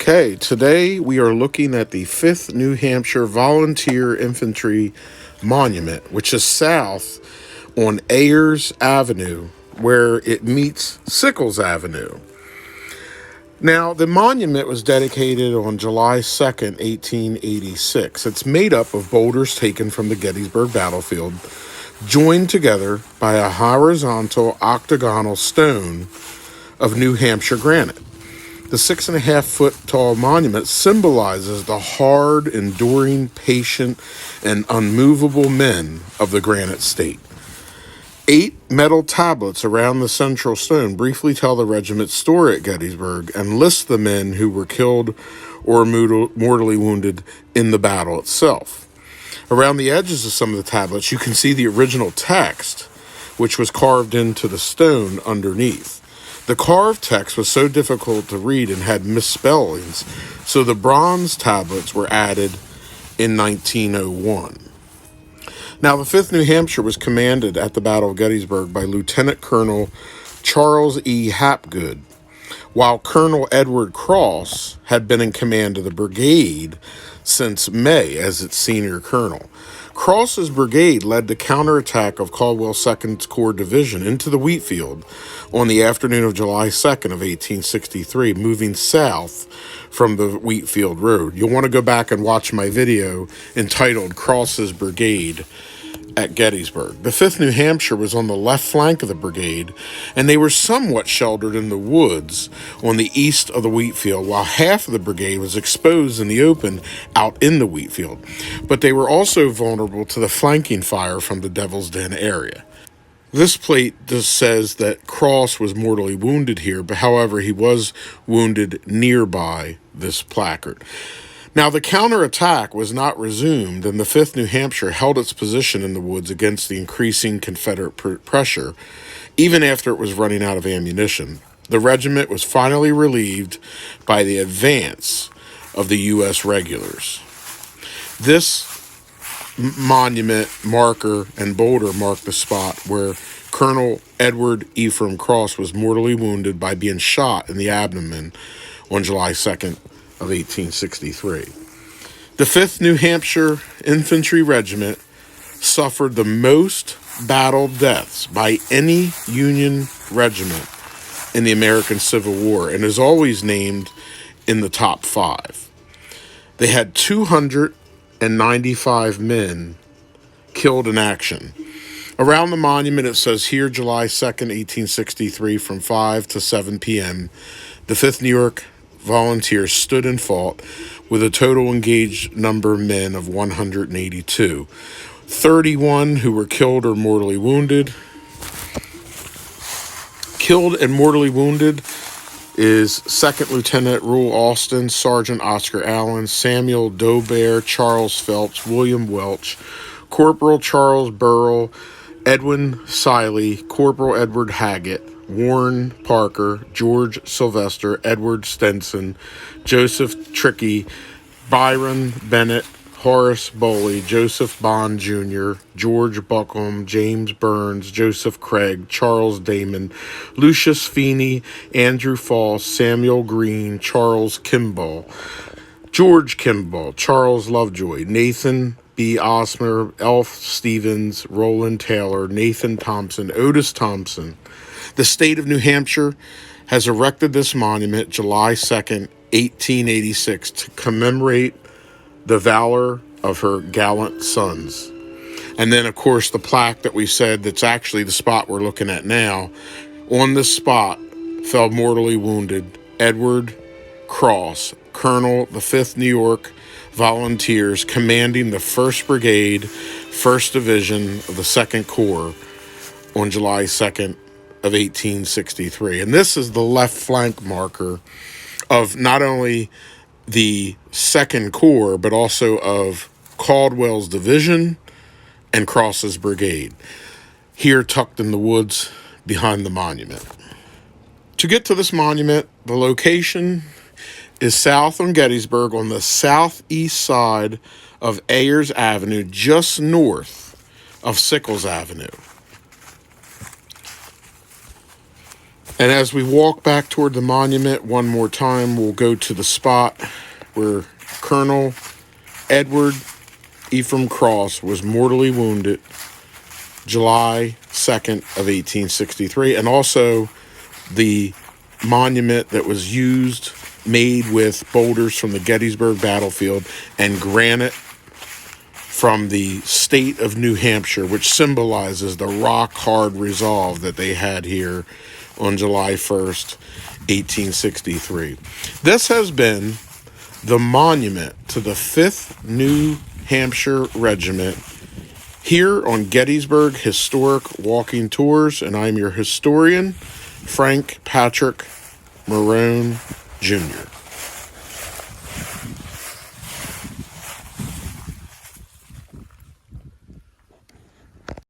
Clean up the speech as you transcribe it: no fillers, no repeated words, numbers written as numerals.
Okay, today we are looking at the 5th New Hampshire Volunteer Infantry Monument, which is south on Ayers Avenue, where it meets Sickles Avenue. Now, the monument was dedicated on July 2nd, 1886. It's made up of boulders taken from the Gettysburg battlefield, joined together by a horizontal octagonal stone of New Hampshire granite. The 6.5-foot tall monument symbolizes the hard, enduring, patient, and unmovable men of the granite state. 8 metal tablets around the central stone briefly tell the regiment's story at Gettysburg and list the men who were killed or mortally wounded in the battle itself. Around the edges of some of the tablets, you can see the original text, which was carved into the stone underneath. The carved text was so difficult to read and had misspellings, so the bronze tablets were added in 1901. Now, the 5th New Hampshire was commanded at the Battle of Gettysburg by Lieutenant Colonel Charles E. Hapgood, while Colonel Edward Cross had been in command of the brigade since May as its senior colonel. Cross's brigade led the counterattack of Caldwell's 2nd Corps Division into the wheat field on the afternoon of July 2nd of 1863, moving south from the Wheatfield Road. You'll want to go back and watch my video entitled Cross's Brigade at Gettysburg. The 5th New Hampshire was on the left flank of the brigade, and they were somewhat sheltered in the woods on the east of the wheat field, while half of the brigade was exposed in the open out in the wheat field. But they were also vulnerable to the flanking fire from the Devil's Den area. This plate just says that Cross was mortally wounded here, but however, he was wounded nearby this placard. Now, the counterattack was not resumed, and the 5th New Hampshire held its position in the woods against the increasing Confederate pressure, even after it was running out of ammunition. The regiment was finally relieved by the advance of the U.S. regulars. This monument, marker, and boulder mark the spot where Colonel Edward Ephraim Cross was mortally wounded by being shot in the abdomen on July 2nd of 1863. The 5th New Hampshire Infantry Regiment suffered the most battle deaths by any Union regiment in the American Civil War and is always named in the top 5. They had 295 men killed in action. Around the monument, it says here, July 2nd, 1863, from 5 to 7 p.m., the 5th New York Volunteers stood and fought with a total engaged number of men of 182. 31 who were killed or mortally wounded. Killed and mortally wounded is 2nd Lieutenant Rule Austin, Sergeant Oscar Allen, Samuel Dobear, Charles Phelps, William Welch, Corporal Charles Burrell, Edwin Siley, Corporal Edward Haggett, Warren Parker, George Sylvester, Edward Stenson, Joseph Trickey, Byron Bennett, Horace Bowley, Joseph Bond Jr., George Buckham, James Burns, Joseph Craig, Charles Damon, Lucius Feeney, Andrew Foss, Samuel Green, Charles Kimball, George Kimball, Charles Lovejoy, Nathan B. Osmer, Elf Stevens, Roland Taylor, Nathan Thompson, Otis Thompson. The state of New Hampshire has erected this monument July 2nd, 1886, to commemorate the valor of her gallant sons. And then, of course, the plaque that we said that's actually the spot we're looking at now. On this spot fell mortally wounded Edward Cross, Colonel, the 5th New York Volunteers, commanding the 1st Brigade, 1st Division of the 2nd Corps on July 2nd of 1863. And this is the left flank marker of not only the 2nd Corps, but also of Caldwell's division and Cross's brigade, here tucked in the woods behind the monument. To get to this monument, the location is south on Gettysburg on the southeast side of Ayers Avenue, just north of Sickles Avenue. And as we walk back toward the monument one more time, we'll go to the spot where Colonel Edward Ephraim Cross was mortally wounded July 2nd of 1863, and also the monument that was used, made with boulders from the Gettysburg battlefield and granite from the state of New Hampshire, which symbolizes the rock-hard resolve that they had here on July 1st, 1863. This has been the monument to the 5th New Hampshire Regiment here on Gettysburg Historic Walking Tours, and I'm your historian, Frank Patrick Marone, Jr.